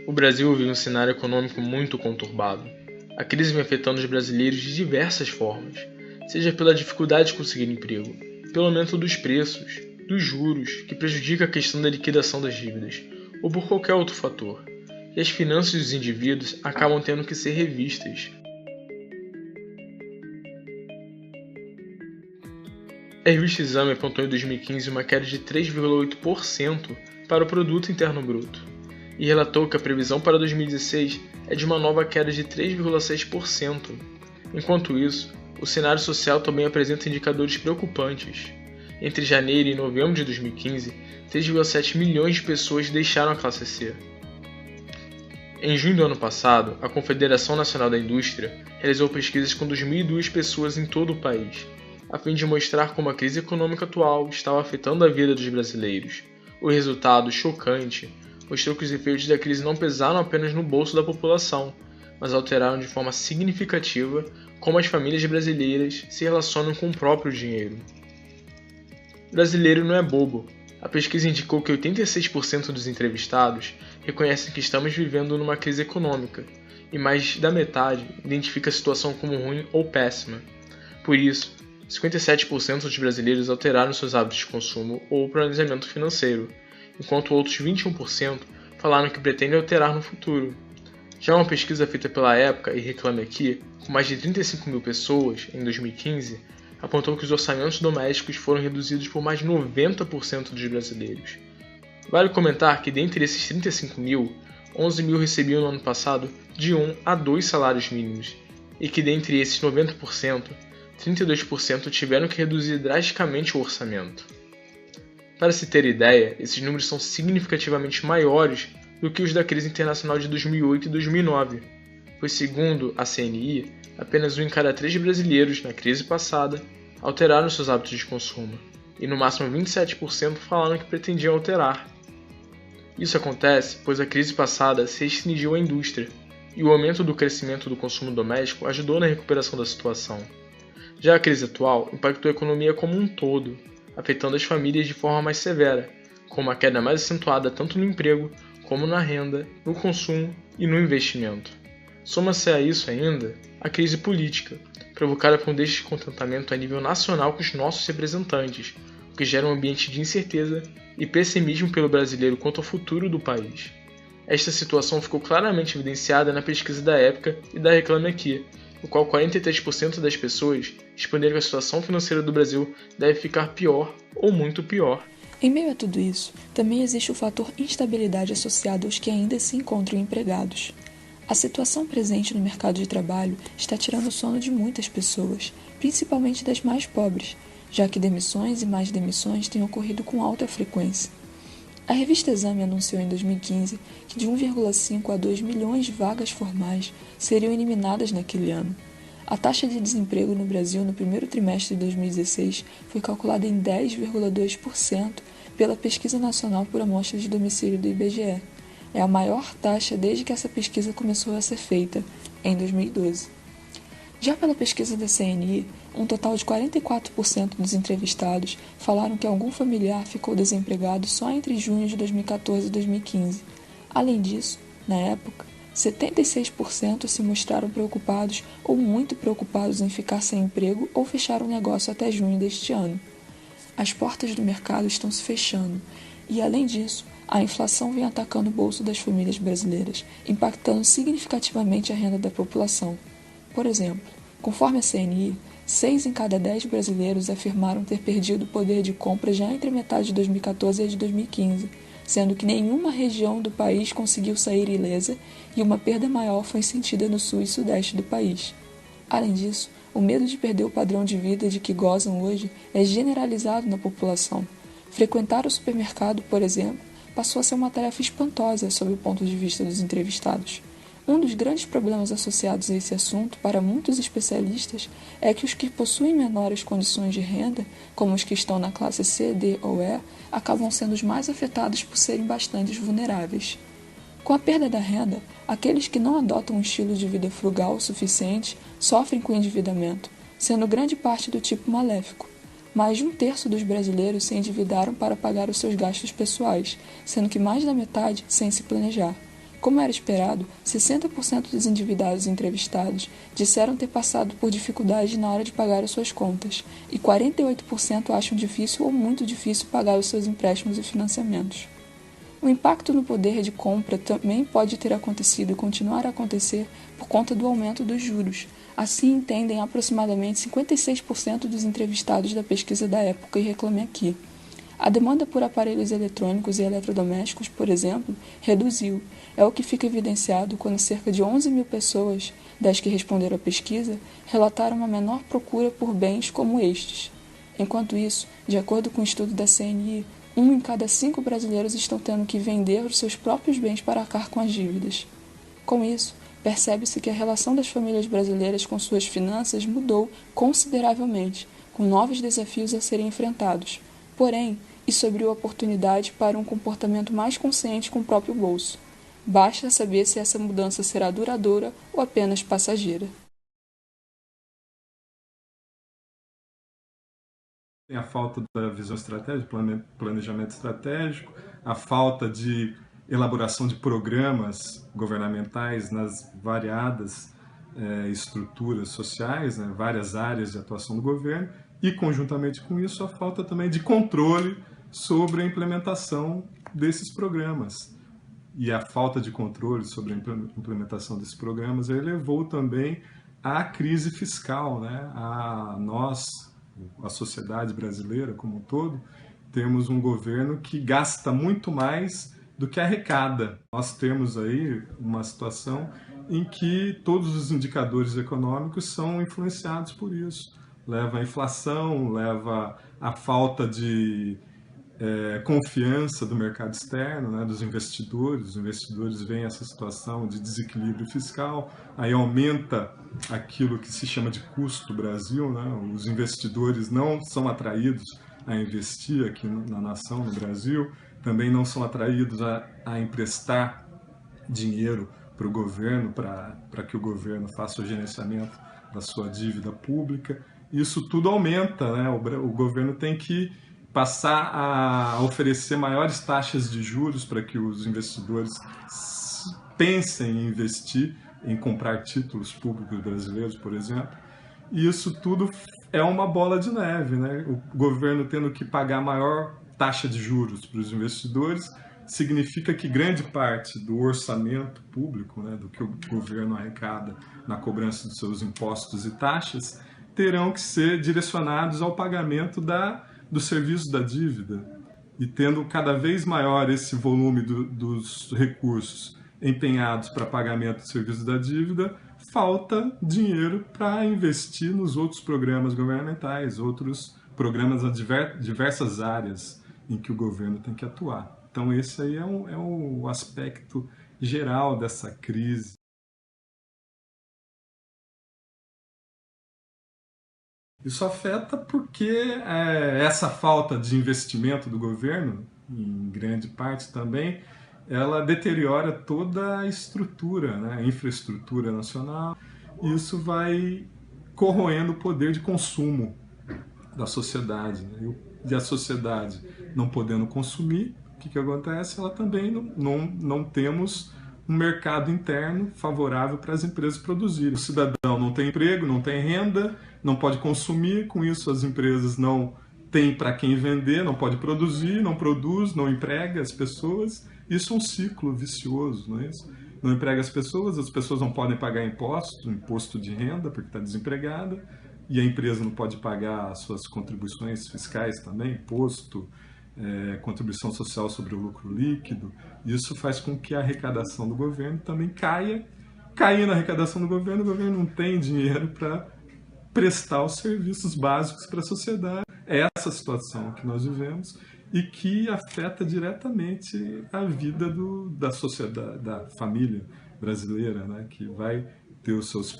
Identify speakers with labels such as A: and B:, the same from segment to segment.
A: O Brasil vive um cenário econômico muito conturbado. A crise vem afetando os brasileiros de diversas formas, seja pela dificuldade de conseguir emprego, pelo aumento dos preços, dos juros, que prejudica a questão da liquidação das dívidas, ou por qualquer outro fator. E as finanças dos indivíduos acabam tendo que ser revistas. A revista Exame apontou em 2015 uma queda de 3,8% para o Produto Interno Bruto, e relatou que a previsão para 2016 é de uma nova queda de 3,6%. Enquanto isso, o cenário social também apresenta indicadores preocupantes. Entre janeiro e novembro de 2015, 3,7 milhões de pessoas deixaram a classe C. Em junho do ano passado, a Confederação Nacional da Indústria realizou pesquisas com 2.002 pessoas em todo o país, a fim de mostrar como a crise econômica atual estava afetando a vida dos brasileiros. O resultado, chocante, mostrou que os efeitos da crise não pesaram apenas no bolso da população, mas alteraram de forma significativa como as famílias brasileiras se relacionam com o próprio dinheiro. O brasileiro não é bobo. A pesquisa indicou que 86% dos entrevistados reconhecem que estamos vivendo numa crise econômica, e mais da metade identifica a situação como ruim ou péssima. Por isso, 57% dos brasileiros alteraram seus hábitos de consumo ou planejamento financeiro, enquanto outros 21% falaram que pretendem alterar no futuro. Já uma pesquisa feita pela Época e Reclame Aqui, com mais de 35 mil pessoas, em 2015, apontou que os orçamentos domésticos foram reduzidos por mais de 90% dos brasileiros. Vale comentar que dentre esses 35 mil, 11 mil recebiam no ano passado de 1 a 2 salários mínimos, e que dentre esses 90%, 32% tiveram que reduzir drasticamente o orçamento. Para se ter ideia, esses números são significativamente maiores do que os da crise internacional de 2008 e 2009, pois segundo a CNI, apenas 1 em cada 3 brasileiros na crise passada alteraram seus hábitos de consumo, e no máximo 27% falaram que pretendiam alterar. Isso acontece pois a crise passada se restringiu à indústria, e o aumento do crescimento do consumo doméstico ajudou na recuperação da situação. Já a crise atual impactou a economia como um todo, afetando as famílias de forma mais severa, com uma queda mais acentuada tanto no emprego, como na renda, no consumo e no investimento. Soma-se a isso ainda a crise política, provocada por um descontentamento a nível nacional com os nossos representantes, o que gera um ambiente de incerteza e pessimismo pelo brasileiro quanto ao futuro do país. Esta situação ficou claramente evidenciada na pesquisa da Época e da Reclame Aqui, no qual 43% das pessoas responderam que a situação financeira do Brasil deve ficar pior ou muito pior.
B: Em meio a tudo isso, também existe o fator instabilidade associado aos que ainda se encontram empregados. A situação presente no mercado de trabalho está tirando o sono de muitas pessoas, principalmente das mais pobres, já que demissões e mais demissões têm ocorrido com alta frequência. A revista Exame anunciou em 2015 que de 1,5 a 2 milhões de vagas formais seriam eliminadas naquele ano. A taxa de desemprego no Brasil no primeiro trimestre de 2016 foi calculada em 10,2% pela Pesquisa Nacional por Amostra de Domicílio do IBGE. É a maior taxa desde que essa pesquisa começou a ser feita, em 2012. Já pela pesquisa da CNI, um total de 44% dos entrevistados falaram que algum familiar ficou desempregado só entre junho de 2014 e 2015. Além disso, na época, 76% se mostraram preocupados ou muito preocupados em ficar sem emprego ou fechar um negócio até junho deste ano. As portas do mercado estão se fechando e, além disso, a inflação vem atacando o bolso das famílias brasileiras, impactando significativamente a renda da população. Por exemplo, conforme a CNI, 6 em cada 10 brasileiros afirmaram ter perdido o poder de compra já entre metade de 2014 e de 2015, sendo que nenhuma região do país conseguiu sair ilesa e uma perda maior foi sentida no sul e sudeste do país. Além disso, o medo de perder o padrão de vida de que gozam hoje é generalizado na população. Frequentar o supermercado, por exemplo, passou a ser uma tarefa espantosa sob o ponto de vista dos entrevistados. Um dos grandes problemas associados a esse assunto, para muitos especialistas, é que os que possuem menores condições de renda, como os que estão na classe C, D ou E, acabam sendo os mais afetados por serem bastante vulneráveis. Com a perda da renda, aqueles que não adotam um estilo de vida frugal o suficiente sofrem com o endividamento, sendo grande parte do tipo maléfico. Mais de 1/3 dos brasileiros se endividaram para pagar os seus gastos pessoais, sendo que mais da metade sem se planejar. Como era esperado, 60% dos endividados entrevistados disseram ter passado por dificuldade na hora de pagar as suas contas, e 48% acham difícil ou muito difícil pagar os seus empréstimos e financiamentos. O impacto no poder de compra também pode ter acontecido e continuar a acontecer por conta do aumento dos juros. Assim entendem aproximadamente 56% dos entrevistados da pesquisa da época e Reclame Aqui. A demanda por aparelhos eletrônicos e eletrodomésticos, por exemplo, reduziu. É o que fica evidenciado quando cerca de 11 mil pessoas, das que responderam à pesquisa, relataram uma menor procura por bens como estes. Enquanto isso, de acordo com o estudo da CNI, 1 em cada 5 brasileiros estão tendo que vender os seus próprios bens para arcar com as dívidas. Com isso, percebe-se que a relação das famílias brasileiras com suas finanças mudou consideravelmente, com novos desafios a serem enfrentados. Porém, isso abriu oportunidade para um comportamento mais consciente com o próprio bolso. Basta saber se essa mudança será duradoura ou apenas passageira.
C: Tem a falta da visão estratégica, planejamento estratégico, a falta de elaboração de programas governamentais nas variadas estruturas sociais, né, várias áreas de atuação do governo, e, conjuntamente com isso, a falta também de controle sobre a implementação desses programas. E a falta de controle sobre a implementação desses programas levou também à crise fiscal, né? A sociedade brasileira como um todo, temos um governo que gasta muito mais do que arrecada. Nós temos aí uma situação em que todos os indicadores econômicos são influenciados por isso. Leva à inflação, leva à falta de confiança do mercado externo, né, dos investidores. Os investidores veem essa situação de desequilíbrio fiscal, aí aumenta aquilo que se chama de custo Brasil, né? Os investidores não são atraídos a investir aqui na nação, no Brasil, também não são atraídos a emprestar dinheiro para o governo, para que o governo faça o gerenciamento da sua dívida pública. Isso tudo aumenta, né? O governo tem que passar a oferecer maiores taxas de juros para que os investidores pensem em investir, em comprar títulos públicos brasileiros, por exemplo. E isso tudo é uma bola de neve, né? O governo tendo que pagar maior taxa de juros para os investidores significa que grande parte do orçamento público, né, do que o governo arrecada na cobrança dos seus impostos e taxas, terão que ser direcionados ao pagamento do serviço da dívida. E tendo cada vez maior esse volume dos recursos empenhados para pagamento do serviço da dívida, falta dinheiro para investir nos outros programas governamentais, outros programas a diversas áreas em que o governo tem que atuar. Então esse aí é o aspecto geral dessa crise. Isso afeta porque essa falta de investimento do governo, em grande parte também, ela deteriora toda a estrutura, né, a infraestrutura nacional, e isso vai corroendo o poder de consumo da sociedade. Né? E a sociedade não podendo consumir, o que acontece? Ela também não temos um mercado interno favorável para as empresas produzirem. O cidadão não tem emprego, não tem renda, não pode consumir, com isso as empresas não têm para quem vender, não pode produzir, não produz, não emprega as pessoas. Isso é um ciclo vicioso, não é isso? Não emprega as pessoas não podem pagar imposto de renda porque está desempregada, e a empresa não pode pagar as suas contribuições fiscais também, imposto, contribuição social sobre o lucro líquido. Isso faz com que a arrecadação do governo também caia. Caindo a arrecadação do governo, o governo não tem dinheiro para prestar os serviços básicos para a sociedade. É essa situação que nós vivemos e que afeta diretamente a vida da sociedade, da família brasileira, né? Que vai ter os seus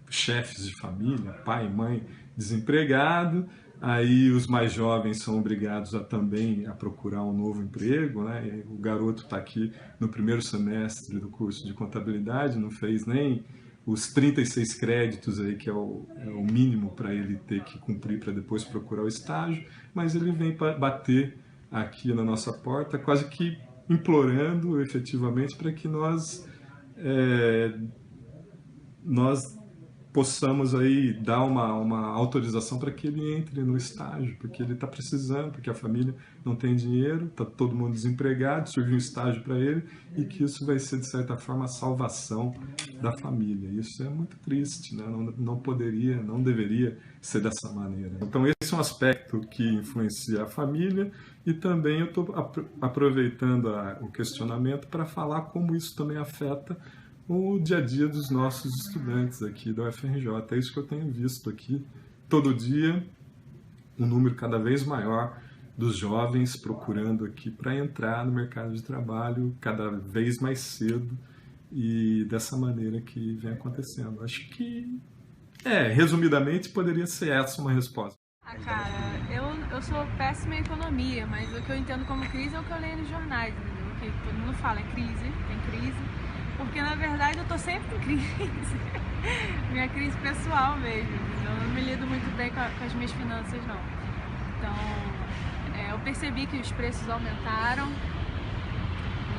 C: chefes de família, pai, mãe, desempregado. Aí os mais jovens são obrigados também a procurar um novo emprego, né? O garoto está aqui no primeiro semestre do curso de contabilidade, não fez nem os 36 créditos aí, que é o mínimo para ele ter que cumprir para depois procurar o estágio, mas ele vem bater aqui na nossa porta, quase que implorando efetivamente para que nós nós possamos aí dar uma autorização para que ele entre no estágio, porque ele está precisando, porque a família não tem dinheiro, está todo mundo desempregado, surgiu um estágio para ele, e que isso vai ser, de certa forma, a salvação da família. Isso é muito triste, né? Não poderia, não deveria ser dessa maneira. Então esse é um aspecto que influencia a família, e também eu estou aproveitando o questionamento para falar como isso também afeta o dia a dia dos nossos estudantes aqui da UFRJ. É isso que eu tenho visto aqui todo dia, um número cada vez maior dos jovens procurando aqui para entrar no mercado de trabalho cada vez mais cedo, e dessa maneira que vem acontecendo. Acho que, resumidamente, poderia ser essa uma resposta.
D: Cara, eu sou péssima em economia, mas o que eu entendo como crise é o que eu leio nos jornais, entendeu? Que todo mundo fala, tem crise. Porque, na verdade, eu tô sempre em crise. Minha crise pessoal mesmo. Eu não me lido muito bem com as minhas finanças, não. Então, eu percebi que os preços aumentaram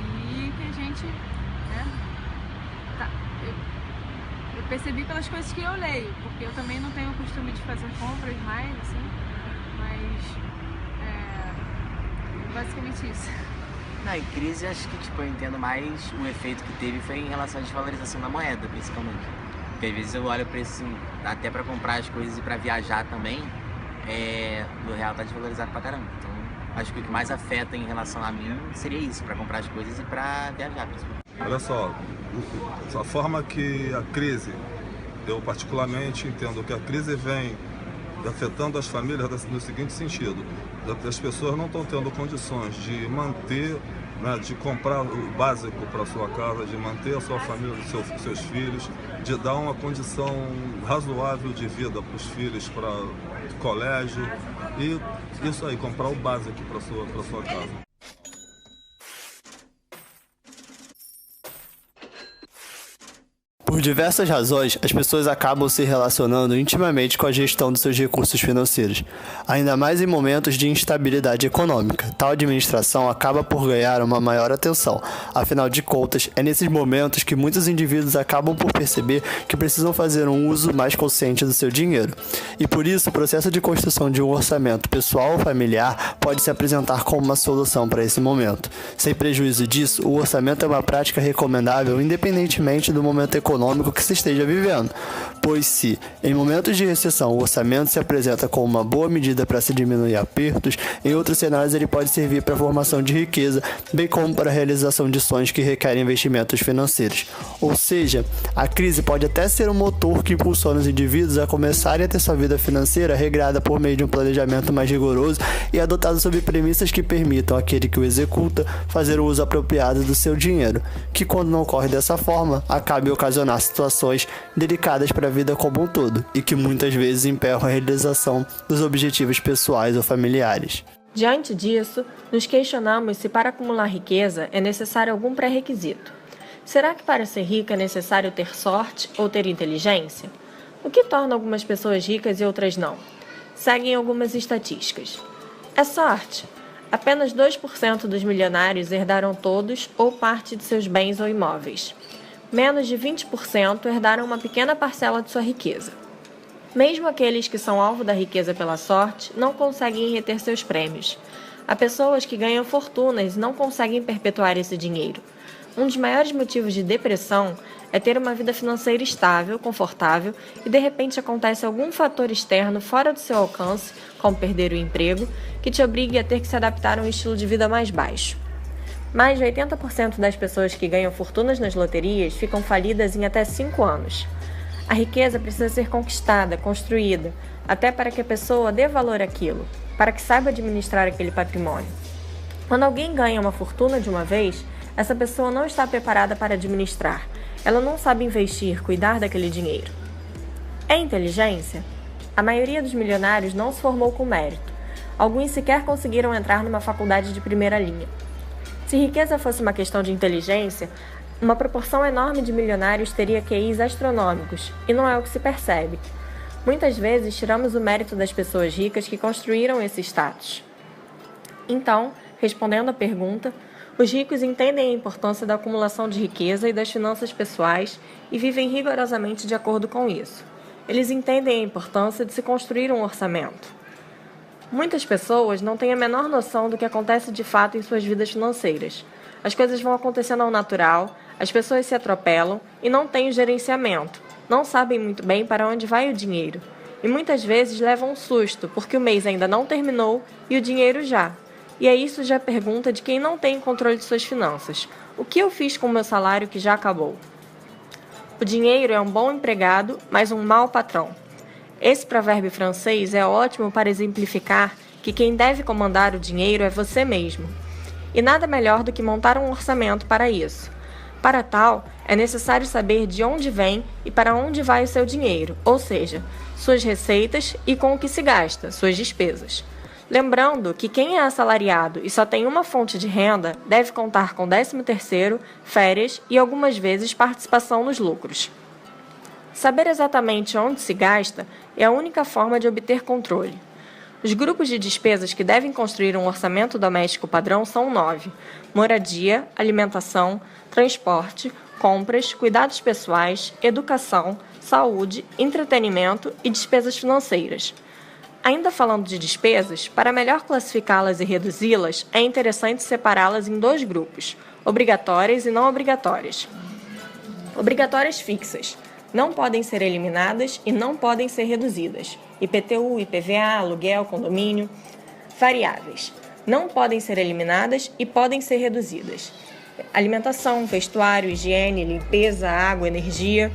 D: e que a gente, eu percebi pelas coisas que eu leio, porque eu também não tenho o costume de fazer compras mais, assim, mas basicamente isso.
E: Não, em crise, acho que eu entendo mais o efeito que teve foi em relação à desvalorização da moeda, principalmente. Porque às vezes eu olho o preço, assim, até para comprar as coisas e para viajar também, o real tá desvalorizado pra caramba. Então, acho que o que mais afeta em relação a mim seria isso, para comprar as coisas e para viajar, principalmente.
F: Olha só, a forma que a crise, eu particularmente entendo que a crise vem afetando as famílias no seguinte sentido: as pessoas não estão tendo condições de manter, de comprar o básico para a sua casa, de manter a sua família, seus filhos, de dar uma condição razoável de vida para os filhos, para o colégio, e isso aí, comprar o básico para a sua casa.
G: Por diversas razões, as pessoas acabam se relacionando intimamente com a gestão dos seus recursos financeiros, ainda mais em momentos de instabilidade econômica. Tal administração acaba por ganhar uma maior atenção. Afinal de contas, é nesses momentos que muitos indivíduos acabam por perceber que precisam fazer um uso mais consciente do seu dinheiro. E por isso, o processo de construção de um orçamento pessoal ou familiar pode se apresentar como uma solução para esse momento. Sem prejuízo disso, o orçamento é uma prática recomendável independentemente do momento econômico que se esteja vivendo, pois se, em momentos de recessão, o orçamento se apresenta como uma boa medida para se diminuir apertos, em outros cenários ele pode servir para a formação de riqueza, bem como para a realização de sonhos que requerem investimentos financeiros. Ou seja, a crise pode até ser um motor que impulsiona os indivíduos a começarem a ter sua vida financeira regrada por meio de um planejamento mais rigoroso e adotado sob premissas que permitam àquele que o executa fazer o uso apropriado do seu dinheiro, que quando não ocorre dessa forma, acabe ocasionando situações delicadas para a vida como um todo e que muitas vezes emperram a realização dos objetivos pessoais ou familiares.
H: Diante disso, nos questionamos se para acumular riqueza é necessário algum pré-requisito. Será que para ser rico é necessário ter sorte ou ter inteligência? O que torna algumas pessoas ricas e outras não? Seguem algumas estatísticas. É sorte. Apenas 2% dos milionários herdaram todos ou parte de seus bens ou imóveis. Menos de 20% herdaram uma pequena parcela de sua riqueza. Mesmo aqueles que são alvo da riqueza pela sorte não conseguem reter seus prêmios. Há pessoas que ganham fortunas e não conseguem perpetuar esse dinheiro. Um dos maiores motivos de depressão é ter uma vida financeira estável, confortável, e de repente acontece algum fator externo fora do seu alcance, como perder o emprego, que te obrigue a ter que se adaptar a um estilo de vida mais baixo. Mais de 80% das pessoas que ganham fortunas nas loterias ficam falidas em até 5 anos. A riqueza precisa ser conquistada, construída, até para que a pessoa dê valor àquilo, para que saiba administrar aquele patrimônio. Quando alguém ganha uma fortuna de uma vez, essa pessoa não está preparada para administrar. Ela não sabe investir, cuidar daquele dinheiro. É inteligência? A maioria dos milionários não se formou com mérito. Alguns sequer conseguiram entrar numa faculdade de primeira linha. Se riqueza fosse uma questão de inteligência, uma proporção enorme de milionários teria QIs astronômicos, e não é o que se percebe. Muitas vezes tiramos o mérito das pessoas ricas que construíram esse status. Então, respondendo à pergunta, Os ricos entendem a importância da acumulação de riqueza e das finanças pessoais e vivem rigorosamente de acordo com isso. Eles entendem a importância de se construir um orçamento. Muitas pessoas não têm a menor noção do que acontece de fato em suas vidas financeiras. As coisas vão acontecendo ao natural, as pessoas se atropelam e não têm o gerenciamento, não sabem muito bem para onde vai o dinheiro. E muitas vezes levam um susto, porque o mês ainda não terminou e o dinheiro já. E é isso já a pergunta de quem não tem controle de suas finanças. O que eu fiz com o meu salário que já acabou? O dinheiro é um bom empregado, mas um mau patrão. Esse provérbio francês é ótimo para exemplificar que quem deve comandar o dinheiro é você mesmo. E nada melhor do que montar um orçamento para isso. Para tal, é necessário saber de onde vem e para onde vai o seu dinheiro, ou seja, suas receitas e com o que se gasta, suas despesas. Lembrando que quem é assalariado e só tem uma fonte de renda deve contar com 13º, férias e algumas vezes participação nos lucros. Saber exatamente onde se gasta é a única forma de obter controle. Os grupos de despesas que devem construir um orçamento doméstico padrão são 9: moradia, alimentação, transporte, compras, cuidados pessoais, educação, saúde, entretenimento e despesas financeiras. Ainda falando de despesas, para melhor classificá-las e reduzi-las, é interessante separá-las em 2 grupos: obrigatórias e não obrigatórias. Obrigatórias fixas. Não podem ser eliminadas e não podem ser reduzidas. IPTU, IPVA, aluguel, condomínio. Variáveis. Não podem ser eliminadas e podem ser reduzidas. Alimentação, vestuário, higiene, limpeza, água, energia.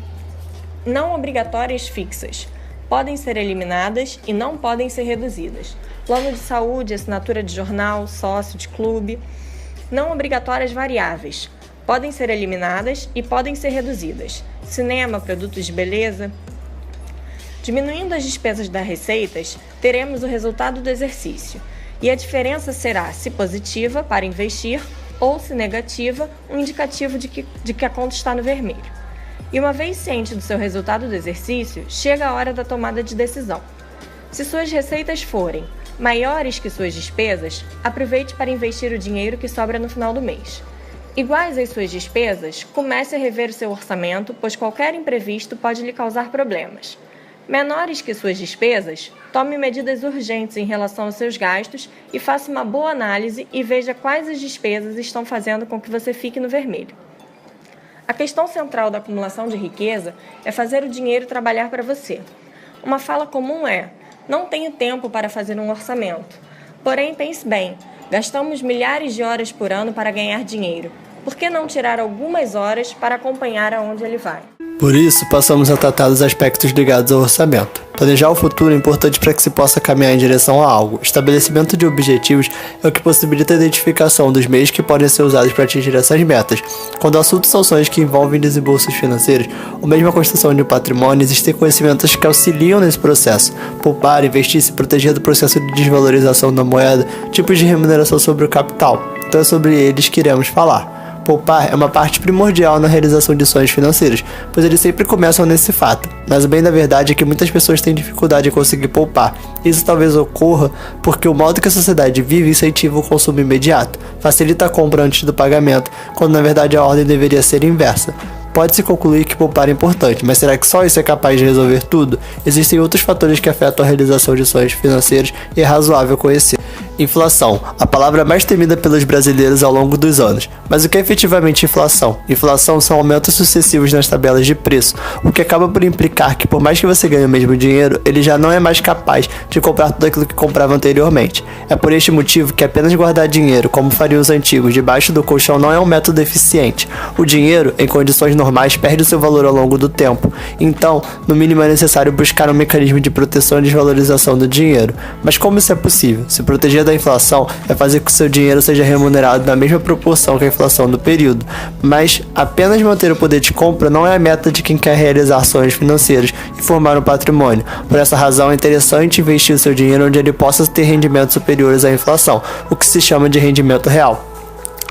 H: Não obrigatórias fixas. Podem ser eliminadas e não podem ser reduzidas. Plano de saúde, assinatura de jornal, sócio de clube. Não obrigatórias variáveis. Podem ser eliminadas e podem ser reduzidas. Cinema, produtos de beleza. Diminuindo as despesas das receitas, teremos o resultado do exercício. E a diferença será se positiva para investir ou se negativa, um indicativo de que a conta está no vermelho. E uma vez ciente do seu resultado do exercício, chega a hora da tomada de decisão. Se suas receitas forem maiores que suas despesas, aproveite para investir o dinheiro que sobra no final do mês. Iguais às suas despesas, comece a rever o seu orçamento, pois qualquer imprevisto pode lhe causar problemas. Menores que suas despesas, tome medidas urgentes em relação aos seus gastos e faça uma boa análise e veja quais as despesas estão fazendo com que você fique no vermelho. A questão central da acumulação de riqueza é fazer o dinheiro trabalhar para você. Uma fala comum é: não tenho tempo para fazer um orçamento. Porém, pense bem, gastamos milhares de horas por ano para ganhar dinheiro. Por que não tirar algumas horas para acompanhar aonde ele vai?
G: Por isso, passamos a tratar dos aspectos ligados ao orçamento. Planejar o futuro é importante para que se possa caminhar em direção a algo. O estabelecimento de objetivos é o que possibilita a identificação dos meios que podem ser usados para atingir essas metas. Quando o assunto são ações que envolvem desembolsos financeiros, ou mesmo a construção de um patrimônio, existem conhecimentos que auxiliam nesse processo. Poupar, investir, se proteger do processo de desvalorização da moeda, tipos de remuneração sobre o capital. Então é sobre eles que iremos falar. Poupar é uma parte primordial na realização de sonhos financeiros, pois eles sempre começam nesse fato. Mas o bem da verdade é que muitas pessoas têm dificuldade em conseguir poupar. Isso talvez ocorra porque o modo que a sociedade vive incentiva o consumo imediato, facilita a compra antes do pagamento, quando na verdade a ordem deveria ser inversa. Pode-se concluir que poupar é importante, mas será que só isso é capaz de resolver tudo? Existem outros fatores que afetam a realização de sonhos financeiros e é razoável conhecer. Inflação, a palavra mais temida pelos brasileiros ao longo dos anos. Mas o que é efetivamente inflação? Inflação são aumentos sucessivos nas tabelas de preço, o que acaba por implicar que por mais que você ganhe o mesmo dinheiro, ele já não é mais capaz de comprar tudo aquilo que comprava anteriormente. É por este motivo que apenas guardar dinheiro, como fariam os antigos, debaixo do colchão não é um método eficiente. O dinheiro, em condições normais, perde o seu valor ao longo do tempo. Então, no mínimo é necessário buscar um mecanismo de proteção e desvalorização do dinheiro. Mas como isso é possível? Se proteger da inflação é fazer com que seu dinheiro seja remunerado na mesma proporção que a inflação do período, mas apenas manter o poder de compra não é a meta de quem quer realizar sonhos financeiros e formar um patrimônio. Por essa razão é interessante investir o seu dinheiro onde ele possa ter rendimentos superiores à inflação, o que se chama de rendimento real.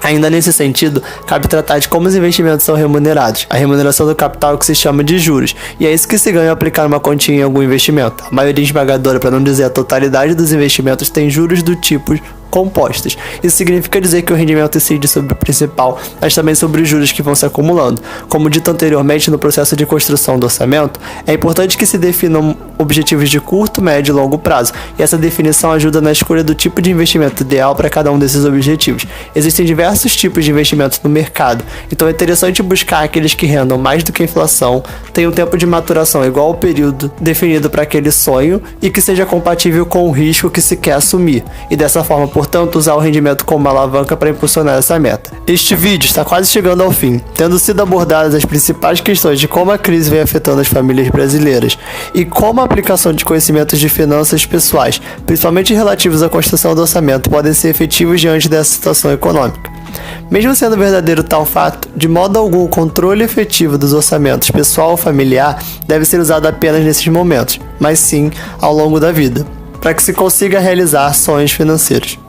G: Ainda nesse sentido, cabe tratar de como os investimentos são remunerados. A remuneração do capital é o que se chama de juros, e é isso que se ganha ao aplicar uma continha em algum investimento. A maioria esmagadora, para não dizer a totalidade dos investimentos, tem juros do tipo compostas. Isso significa dizer que o rendimento incide sobre o principal, mas também sobre os juros que vão se acumulando. Como dito anteriormente, no processo de construção do orçamento, é importante que se definam objetivos de curto, médio e longo prazo, e essa definição ajuda na escolha do tipo de investimento ideal para cada um desses objetivos. Existem diversos tipos de investimentos no mercado, então é interessante buscar aqueles que rendam mais do que a inflação, tenham um tempo de maturação igual ao período definido para aquele sonho e que seja compatível com o risco que se quer assumir, e dessa forma, portanto, usar o rendimento como uma alavanca para impulsionar essa meta. Este vídeo está quase chegando ao fim, tendo sido abordadas as principais questões de como a crise vem afetando as famílias brasileiras e como a aplicação de conhecimentos de finanças pessoais, principalmente relativos à construção do orçamento, podem ser efetivos diante dessa situação econômica. Mesmo sendo verdadeiro tal fato, de modo algum o controle efetivo dos orçamentos pessoal ou familiar deve ser usado apenas nesses momentos, mas sim ao longo da vida, para que se consiga realizar sonhos financeiros.